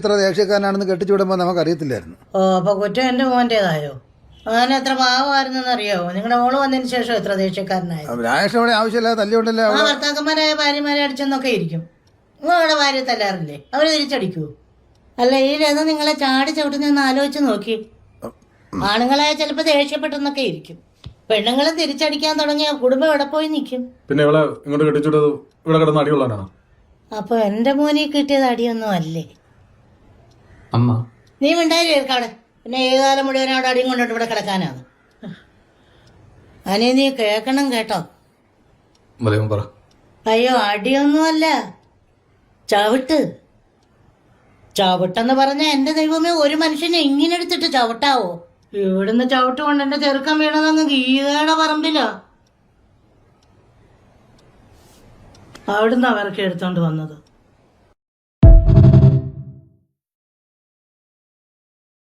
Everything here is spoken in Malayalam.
ഇത്ര ദേഷ്യക്കാരനാണെന്ന് കെട്ടിച്ചുവിടുമ്പോൾ നമുക്കറിയത്തില്ലായിരുന്നു. ഓ, അപ്പൊ കുറ്റം എന്റെ മോന്റേതായോ? അങ്ങനെ എത്ര പാവമായിരുന്നെന്ന് അറിയാവോ? നിങ്ങളുടെ മോള് വന്നതിന് ശേഷം എത്ര ദേഷ്യക്കാരനായിരുന്നു. രാജേഷ് ആവശ്യമില്ലാതെ തല്ലിയുണ്ടല്ലോ. ആ ഭർത്താക്കന്മാരായ ഭാര്യമാരെ അടിച്ചെന്നൊക്കെ ഇരിക്കും. നിങ്ങളുടെ ഭാര്യ തല്ലാറില്ലേ? അവര് തിരിച്ചടിക്കൂ? അല്ല, ഈ രഥം നിങ്ങളെ ചാടി ചവിട്ടുന്നൊന്ന് ആലോചിച്ച് നോക്കി. ആണുങ്ങളായ ചിലപ്പോ ദേഷ്യപ്പെട്ടെന്നൊക്കെ ഇരിക്കും. പെണ്ണുങ്ങളെ തിരിച്ചടിക്കാൻ തുടങ്ങിയ കുടുംബം എവിടെ പോയി നിൽക്കും? പിന്നെ ഇവളെ ഇങ്ങോട്ട് കെട്ടിച്ചിട്ടത് ഇവിടെ കിടന്ന് അടിയുള്ളവനാണോ? അപ്പൊ എന്റെ മോനെ കിട്ടിയത് അടിയൊന്നും അല്ലേ? അമ്മ നീ മിണ്ടായിരിക്കും അവിടെ. പിന്നെ ഏകാലം മുഴുവൻ അവിടെ അടിയും കൊണ്ടിട്ട് ഇവിടെ കിടക്കാനാണ്. അനെ നീ കേക്കണം കേട്ടോ. പറ. അയ്യോ, അടിയൊന്നുമല്ല, ചവിട്ട്. ചവിട്ടെന്ന് പറഞ്ഞ എന്റെ ദൈവമേ, ഒരു മനുഷ്യനെ ഇങ്ങനെ എടുത്തിട്ട് ചവിട്ടാവോ? ഇവിടുന്ന് ചവിട്ട് കൊണ്ട് എന്റെ ചെറുക്കം വീണതങ്ങ് ഗീതയുടെ പറമ്പിലോ. അവിടുന്ന് അവർക്ക് എടുത്തോണ്ട് വന്നത്.